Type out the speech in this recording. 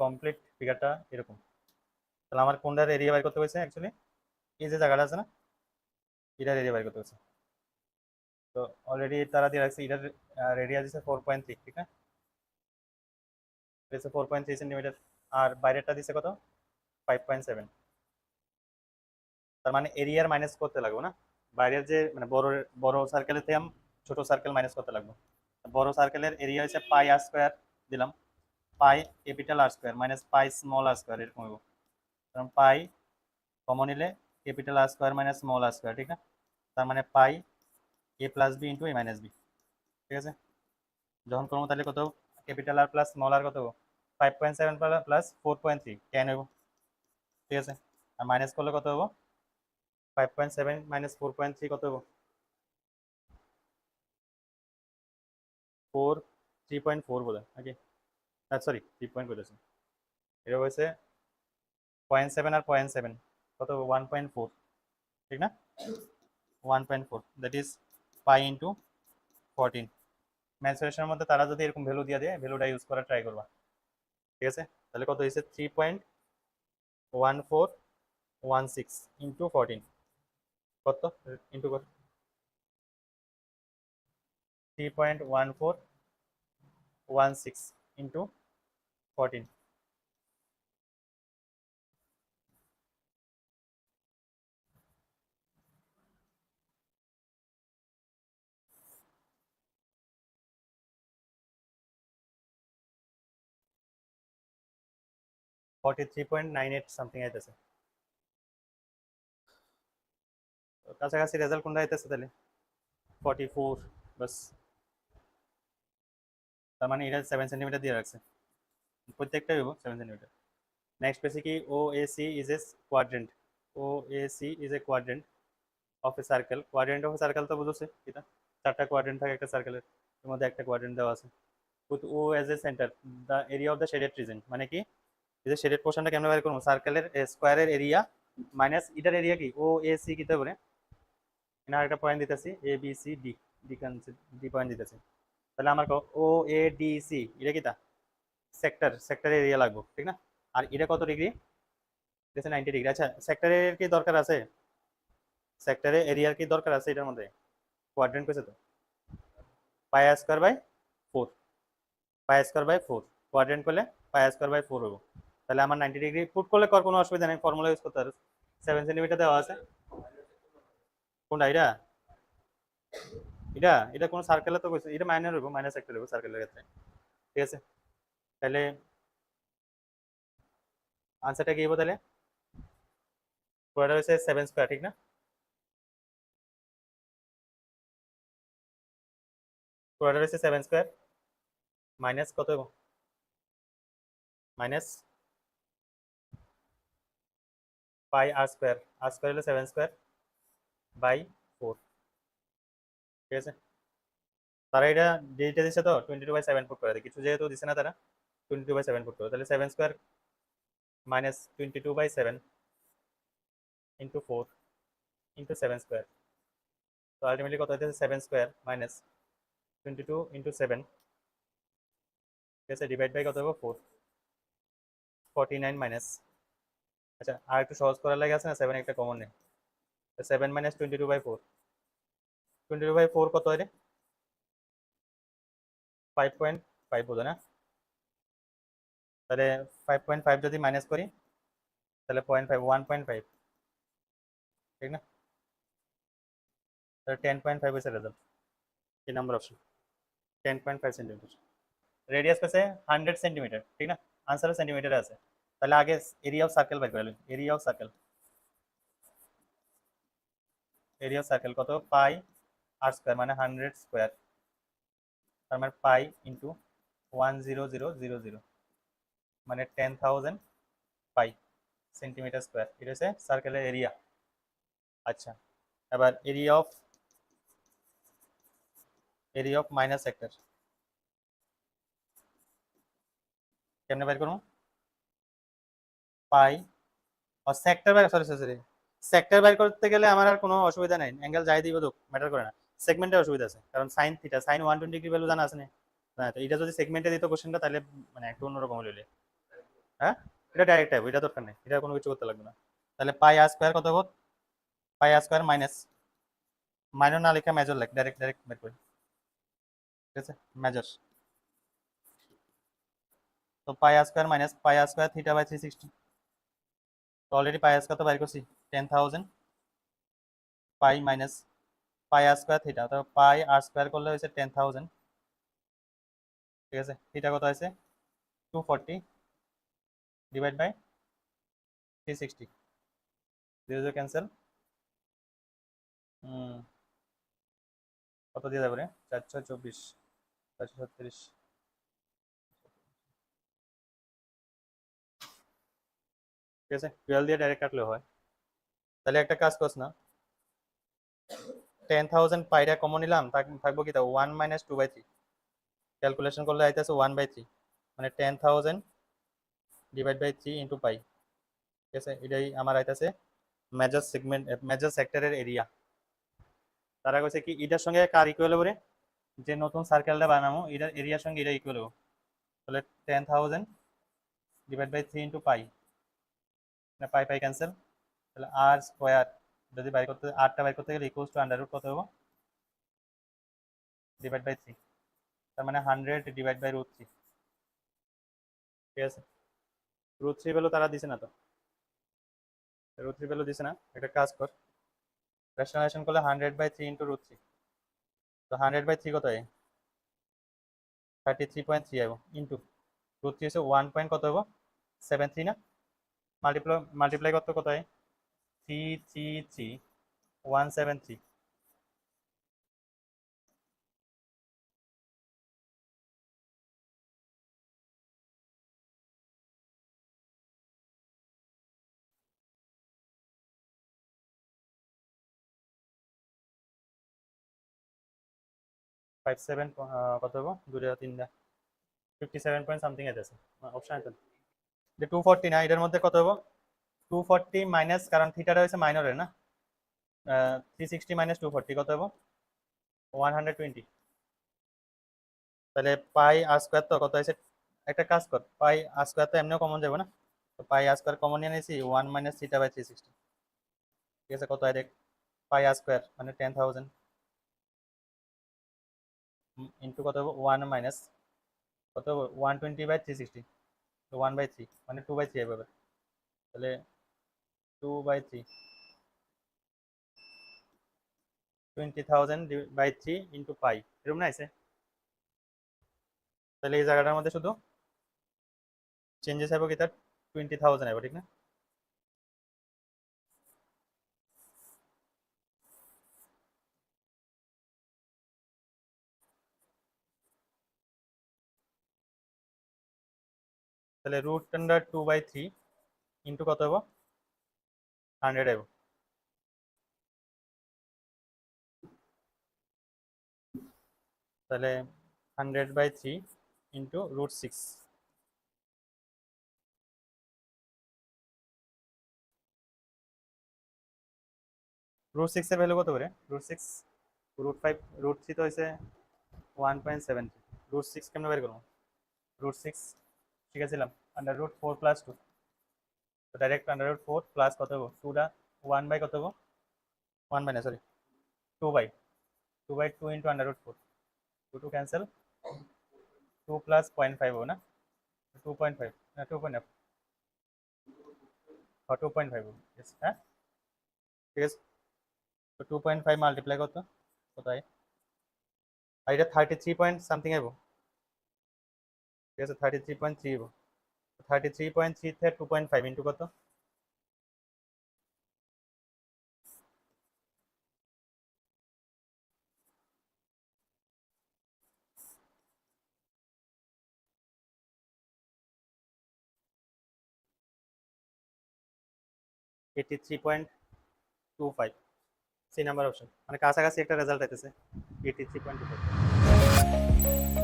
Complete ফিগারটা এরকম। তাহলে আমার কোনটার এরিয়া বের করতে হয়েছে অ্যাকচুয়ালি, এই যে জায়গাটা আছে না, এটার এরিয়া বের করতে হয়েছে। তো অলরেডি তারা দিয়ে রাখছে, এটার রেডিয়াস দিচ্ছে 4.3, ঠিক না? দিচ্ছে 4.3 সেন্টিমিটার, আর বাইরেরটা দিচ্ছে কত, 5.7। তার মানে এরিয়ার মাইনাস করতে লাগবে না, বাইরের যে মানে বড় বড় সার্কেলের থেকে ছোট সার্কেল মাইনাস করতে লাগবে। বড় সার্কেলের এরিয়া হচ্ছে পাই আর স্কোয়ার দিলাম, pi capital R square minus pi small r square, এরকম হইব। কারণ পাই কমন নিলে capital R square minus small r square, ঠিক না? তার মানে pi a plus b into a minus b, ঠিক আছে? যখন করবো তাহলে কত, capital R plus small r কত, 5.7 প্লাস 4.3, 10 হইব, ঠিক আছে? আর মাইনাস করলে কত হবো, 5.7 মাইনাস 4.3 কত হবো, 3.4 বোধ হয় নাকি, সরি 3 বলেছে, এটা হয়েছে 0.7 আর 0.7 কত, 1.4, ঠিক না? 1.4 দ্যাট ইজ পাই ইন্টু 14। ম্যাথসের মধ্যে তারা যদি এরকম ভ্যালু দিয়ে দেয়, ভ্যালুটা ইউজ করার ট্রাই করবা, ঠিক আছে? তাহলে কত হয়েছে, 3.1416 ইন্টু 14, কত ইন্টু কত, 3.1416 ইন্টু 14, 43.98 সামথিং আইতেছে। কাছাকাছি রেজাল্ট কোনটা আইতেছে তাহলে, 44 বাস। তার মানে এটা 7 সেন্টিমিটার দিয়ে রাখছে, প্রত্যেকটা হইব 7 সেন্টিমিটার। নেক্সট পেছে কি, O A C is a quadrant, O A C is a quadrant of a circle. Quadrant of a circle তো বুঝছে এটা, চারটা কোয়াড্রেন্ট থাকে একটা সার্কেলের, এর মধ্যে একটা কোয়াড্রেন্ট দেওয়া আছে। With O as a center, the area of the shaded region, মানে কি, এই যে শেডেড পোর্শনটা কেমন বের করবো, সার্কেলের স্কোয়ারের এরিয়া মাইনাস ইটার এরিয়া কি, ও এ সি কিতে বলে, এখানে আরেকটা পয়েন্ট দিতেছি, A B C D, D point দিতেছি। তাহলে আমার ও এ ডি সি এটা কি তা সেক্টরের এরিয়া লাগবে, ঠিক না? আর এটা কত ডিগ্রি, 90 ডিগ্রি। আচ্ছা, সেক্টরের কি দরকার আছে, সেক্টরে এরিয়ার কি দরকার আছে এটার মধ্যে, কোয়াড্রেন্ট কইছে তো, pi r square by 4, pi square by 4 quadrant করলে পাই স্কয়ার বাই 4 হবে। তাহলে আমার 90 ডিগ্রি পুট করলে কর কোনো অসুবিধা নেই, ফর্মুলা ইউজ করতে পারো। 7 সেন্টিমিটার দেওয়া আছে, কোনটা এটা, এটা এটা কোন সার্কেলে তো কইছে, এটা মাইনার হইব, মাইনাস সেক্টর হইব সার্কেলের ক্ষেত্রে, ঠিক আছে? তাহলে আনসারটা কি হবে তাহলে, পুরোটা হচ্ছে 7 স্কয়ার, ঠিক না? পুরোটা হচ্ছে 7 স্কয়ার মাইনাস কত হইব, মাইনাস পাই আর স্কয়ার হলো 7 স্কয়ার বাই 4, ঠিক আছে? তারা এটা যেটা দিচ্ছে তো 22/7 ফুট করে দেয়, কিছু যেহেতু দিচ্ছে না তারা 22/7 ফুট করে, তাহলে 7 square minus 22/7 into 4 into 7 square. তো আলটিমেটলি কত হইতেছে, 7 স্কয়ার মাইনাস 22 ইন্টু 7, ঠিক আছে, ডিভাইড বাই কত হবে 4, 49 মাইনাস, আচ্ছা আর একটু সহজ করার লাগে আছে না, 7 একটা কমন নেই, 7 মাইনাস 22/4, 22/4 কত হয় রে, 5.5 বোঝো না? তাহলে 5.5 যদি মাইনাস করি তাহলে 0.5, 1.5, ঠিক না? তাহলে 10.5 হয়েছে রেজাল্ট, এই নাম্বার অপশন 10.5 সেন্টিমিটার। রেডিয়াস পেছে 100 সেন্টিমিটার, ঠিক না? আনসার সেন্টিমিটারে আছে। তাহলে আগে এরিয়া অফ সার্কেল বের করে নিন, area of circle, area of circle কত, পাই আর স্কয়ার মানে 100 স্কয়ার, তার মানে পাই ইন্টু 10000 মানে 10,000 পাই সেন্টিমিটার স্কয়ার, এটা হচ্ছে সার্কেলের এরিয়া। আচ্ছা, এবার এরিয়া অফ মাইনাস সেক্টর কেমনে বের করবো, পাই আর সেক্টর বাইর, সরি সরি সরি, সেক্টর বাইর করতে গেলে আমার আর কোনো অসুবিধা নাই, অ্যাঙ্গেল যাই দিব তো ম্যাটার করে না, সেগমেন্টের অসুবিধা আছে, কারণ sine theta, sine 120 degree value জানা আছে না? তো এটা যদি সেগমেন্টে দিত কোশ্চেনটা তাহলে মানে একটু অন্যরকম হইলে, হ্যাঁ, এটা ডাইরেক্ট টাইপ, এটা দরকার নেই, এটা কোনো কিছু করতে লাগবে না। তাহলে পাই আর স্কোয়ার কত হবে? পাই আর স্কোয়ার মাইনাস, মাইনর না লিখে মেজর লেখ, ডাইরেক্ট ডাইরেক্ট বের করি, ঠিক আছে, মেজর। তো pi r square minus pi r square theta by 360। তো অলরেডি পাই আর স্কোয়ার তো বাইর করছি 10,000 পাই minus pi r square theta, তো পাই আর স্কোয়ার করলে হয়েছে 10,000, ঠিক আছে। থিটা কত হয়েছে 240 ডিভাইড বাই 360, 0 ক্যান্সেল, কত দিয়ে যাবে রে, 424, 436, ঠিক আছে, 12 দিয়ে ডাইরেক্ট কাটলেও হয়। তাহলে একটা কাজ করছ না, 10,000 পাইটা কমন নিলাম, থাকবো কি তা 1 মাইনাস 2/3, ক্যালকুলেশন করলে আইতেছে 1/3, মানে 10,000 ডিভাইড বাই 3 ইন্টু পাই, ঠিক আছে। এটাই আমার আইতেছে মেজর সেগমেন্ট, মেজর সেক্টরের এরিয়া। তারা কইছে কি এটার সঙ্গে কার ইকুয়াল হবে, যে নতুন সার্কেলটা বানাবো এটার এরিয়ার সঙ্গে এটা ইকুয়াল হবে। তাহলে 10,000 ডিভাইড বাই 3 ইন্টু পাই, না পাই পাই ক্যান্সেল, তাহলে আর স্কোয়ার যদি বাই করতে, আরটা বাই করতে গেলে ইকুয়ালস টু আন্ডার রুট কত হবে, ডিভাইড বাই 3, তার মানে 100 ডিভাইড বাই রুট 3, ঠিক আছে। রুট 3 ভ্যালু তারা দিছে না, তো রুট 3 ভ্যালু দিছে না, একটা কাজ কর, রেশনালাইজেশন করলে 100/3 ইন্টু রুট 3, তো 100/3 কত হয় 33.3 আইব, ইন্টু রুট 3 হচ্ছে 1 পয়েন্ট কত হবো 73 না, মাল্টিপ্লাই করতে কত হয় 333173, 57 কত হবো 2 3 57 পয়েন্ট সামথিং আছে অপশন আছে, যে 240 না, এটার মধ্যে কত হবো 240 মাইনাস, কারণ থিটাটা হয়েছে মাইনরের না, 360 মাইনাস 240 কত হবো 120, তাহলে পাই আর স্কোয়ার তো কত হয়েছে, একটা কাজ কর, পাই আর স্কোয়ার তো এমনিও কমন যাবে না, তো পাই আর স্কোয়ার কমন নিয়ে নিয়েছি 1 মাইনাস থিটা বাই 360, ঠিক আছে। কত হয় দেখ, পাই আর স্কোয়ার মানে 10,000 ইন্টু কত হবো 1 মাইনাস কত হবো 120/360, তো 1/3 মানে 2/3 এভাবে, তাহলে 2/3 20,000/3 ইন্টু পাই, এরকম না আছে। তাহলে এই জায়গাটার মধ্যে শুধু চেঞ্জেস হবে কি তার 20,000 হবে, ঠিক না। তাহলে রুট আন্ডার 2/3 ইন্টু কত হবো 100 হবে, তাহলে 100/3 ইন্টু √6, √6 এর ভ্যালু কত করে √6, √5 √3 তো হয়েছে 1.7, √6 কেমনে বের করবো, √6 ঠিক আছে, √4+2, তো ডাইরেক্ট √4 প্লাস কত হবো 2টা 1 বাই কত হবো 1 বাই না সরি 2/2 ইন্টু √4, 2 ক্যান্সেল, 2 প্লাস 0.5 হবে না, 2.5 না 2.5, 2.5 হবে, হ্যাঁ ঠিক আছে। তো 2.5 মাল্টিপ্লাই কত কোথায়, আর এটা 33 পয়েন্ট সামথিং আইব, ঠিক আছে 33.3 আইব, 33.3 থেকে 2.5 ইন্টু কত 83.25, সি নাম্বার অপশন, মানে কাছাকাছি একটা রেজাল্ট আইতেছে 83.25।